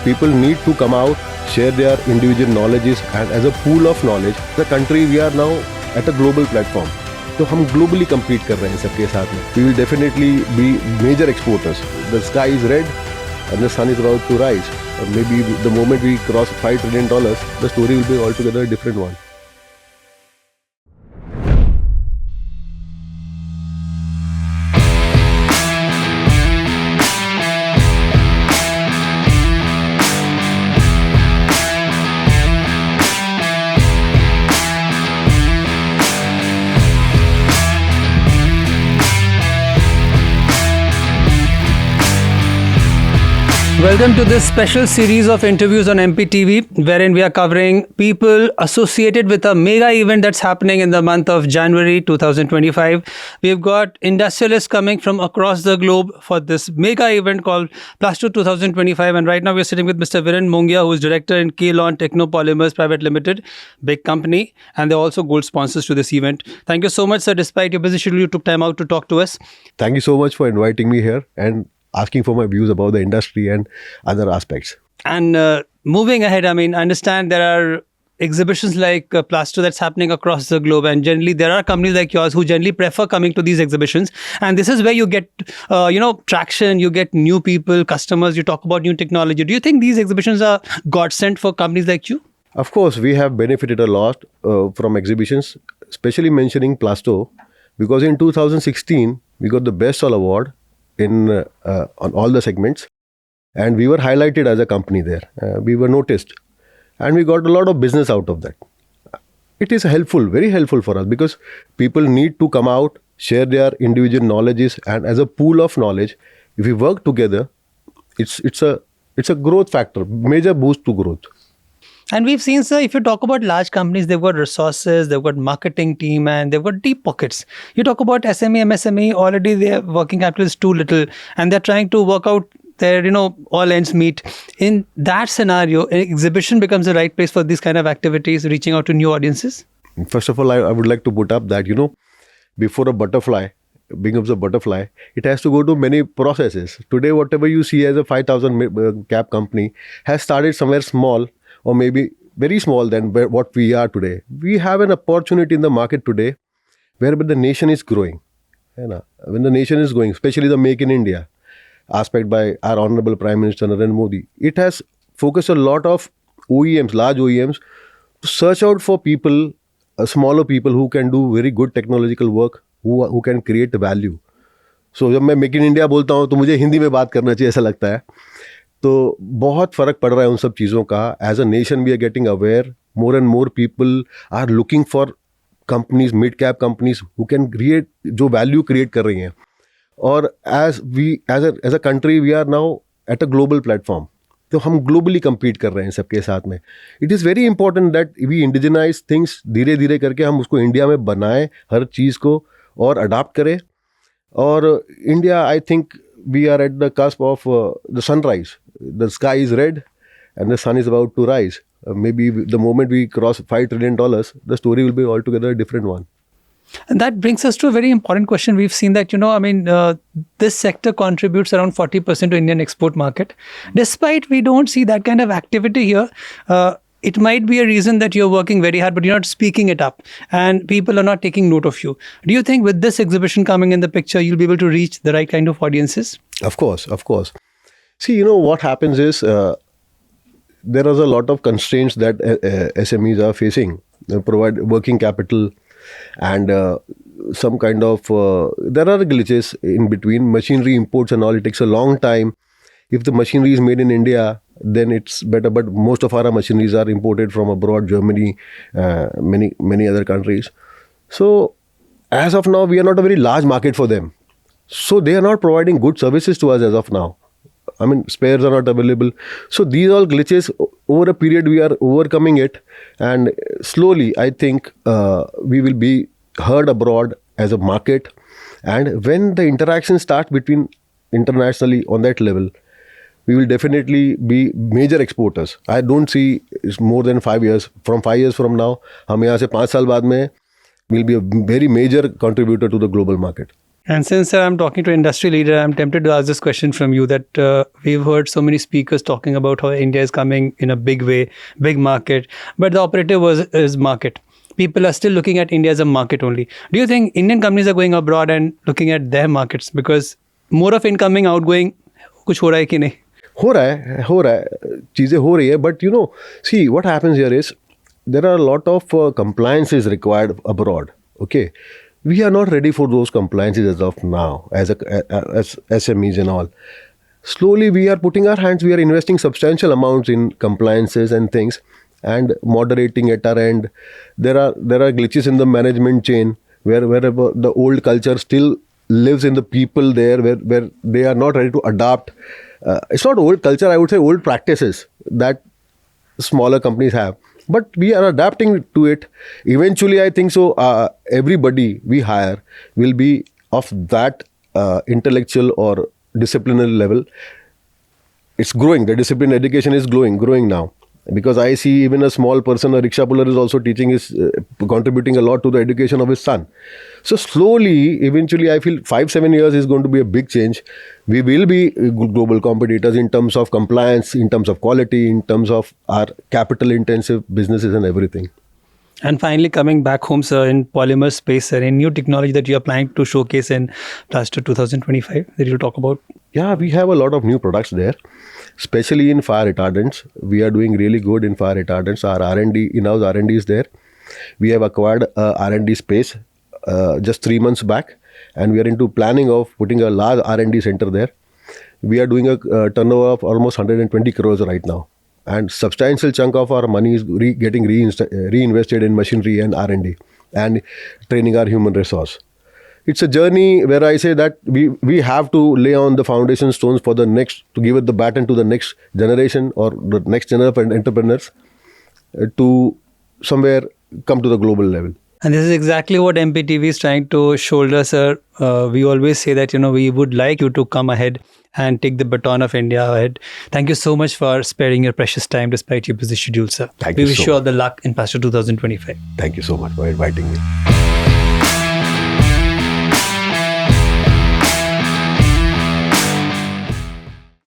People need to come out, share their individual knowledges, and as a pool of knowledge, the country we are now at a global platform. तो हम globally compete कर रहे हैं सबके साथ में. We will definitely be major exporters. The sky is red and the sun is about to rise. Maybe the moment we cross $5 trillion, the story will be altogether a different one. Welcome to this special series of interviews on MPTV, wherein we are covering people associated with a mega event that's happening in the month of January 2025. We've got industrialists coming from across the globe for this mega event called Plasto 2025. And right now we're sitting with Mr. Viren Mongia, who is director in Keylon Technopolymers Private Limited, big company. And they're also gold sponsors to this event. Thank you so much, sir. Despite your busy schedule, you took time out to talk to us. Thank you so much for inviting me here and asking for my views about the industry and other aspects. And moving ahead, I understand there are exhibitions like Plasto that's happening across the globe, and generally there are companies like yours who generally prefer coming to these exhibitions, and this is where you get traction, you get new people, customers, you talk about new technology. Do you think these exhibitions are godsend for companies like you? Of course, we have benefited a lot from exhibitions, especially mentioning Plasto, because in 2016 we got the Best All Award on all the segments, and we were highlighted as a company there. We were noticed, and we got a lot of business out of that. It is helpful, very helpful for us, because people need to come out, share their individual knowledges, and as a pool of knowledge, if we work together, it's a growth factor, major boost to growth. And we've seen, sir, if you talk about large companies, they've got resources, they've got marketing team, and they've got deep pockets. You talk about SME, MSME, already their working capital is too little, and they're trying to work out their, all ends meet. In that scenario, an exhibition becomes the right place for these kind of activities, reaching out to new audiences? First of all, I would like to put up that, before a butterfly becomes a butterfly, it has to go to many processes. Today, whatever you see as a 5,000 cap company has started somewhere small, or maybe very small than what we are today. We have an opportunity in the market today where the nation is growing. When the nation is growing, especially the Make in India aspect by our Honorable Prime Minister Narendra Modi, it has focused a lot of OEMs, large OEMs, to search out for people, smaller people who can do very good technological work, who can create value. So जब मैं make in India बोलता हूँ तो मुझे हिंदी में बात करना चाहिए ऐसा लगता है. तो बहुत फ़र्क पड़ रहा है उन सब चीज़ों का. As a nation we are getting aware, more and more people are looking for companies, mid cap companies who can create, जो वैल्यू क्रिएट कर रही हैं. और as a country we are now at a global platform. तो हम globally compete कर रहे हैं सबके साथ में. It is very important that we indigenise things, धीरे धीरे करके हम उसको इंडिया में बनाएं, हर चीज़ को, और अडाप्ट करें. और India, I think we are at the cusp of the sunrise. The sky is red and the sun is about to rise. Maybe the moment we cross $5 trillion, the story will be altogether a different one. And that brings us to a very important question. We've seen that, this sector contributes around 40% to Indian export market. Despite we don't see that kind of activity here, it might be a reason that you're working very hard, but you're not speaking it up and people are not taking note of you. Do you think with this exhibition coming in the picture, you'll be able to reach the right kind of audiences? Of course. See, what happens is there is a lot of constraints that SMEs are facing. They provide working capital and some kind of, there are glitches in between. Machinery imports and all, it takes a long time. If the machinery is made in India, then it's better. But most of our machineries are imported from abroad, Germany, many other countries. So as of now, we are not a very large market for them. So they are not providing good services to us as of now. Spares are not available. So these all glitches, over a period we are overcoming it. And slowly, I think we will be heard abroad as a market. And when the interaction starts between internationally on that level, we will definitely be major exporters. I don't see it's more than 5 years. From 5 years from now, हम यहाँ से 5 साल बाद में will be a very major contributor to the global market. And since I'm talking to industry leader, I'm tempted to ask this question from you that we've heard so many speakers talking about how India is coming in a big way, big market, but the operative is market. People are still looking at India as a market only. Do you think Indian companies are going abroad and looking at their markets because more of incoming, outgoing, कुछ हो रहा है कि नहीं? हो रहा है चीज़ें हो रही है but you know see what happens here is there are lot of compliances required abroad. Okay, we are not ready for those compliances as of now as SMEs and all. Slowly we are putting our hands, we are investing substantial amounts in compliances and things and moderating at our end. There are glitches in the management chain where the old culture still lives in the people there where they are not ready to adapt. It's not old culture, I would say old practices that smaller companies have. But we are adapting to it. Eventually, I think so. Everybody we hire will be of that intellectual or disciplinary level. It's growing. The discipline education is growing now. Because I see even a small person, a rickshaw puller is also contributing a lot to the education of his son. So slowly, eventually, I feel 5-7 years is going to be a big change. We will be global competitors in terms of compliance, in terms of quality, in terms of our capital intensive businesses and everything. And finally, coming back home, sir, in polymer space, sir, in new technology that you are planning to showcase in Plaster 2025 that you'll talk about? Yeah, we have a lot of new products there, especially in fire retardants. We are doing really good in fire retardants. Our R&D, in-house R&D is there. We have acquired a R&D space just 3 months back, and we are into planning of putting a large R&D center there. We are doing a turnover of almost 120 crores right now. And substantial chunk of our money is getting reinvested in machinery and R&D and training our human resource. It's a journey where I say that we have to lay on the foundation stones for the next, to give it the baton to the next generation or the next generation of entrepreneurs to somewhere come to the global level. And this is exactly what MPTV is trying to shoulder, sir. We always say that, we would like you to come ahead and take the baton of India ahead. Thank you so much for sparing your precious time despite your busy schedule, sir. Thank you We wish so you all much. the luck in Plaster 2025. Thank you so much for inviting me.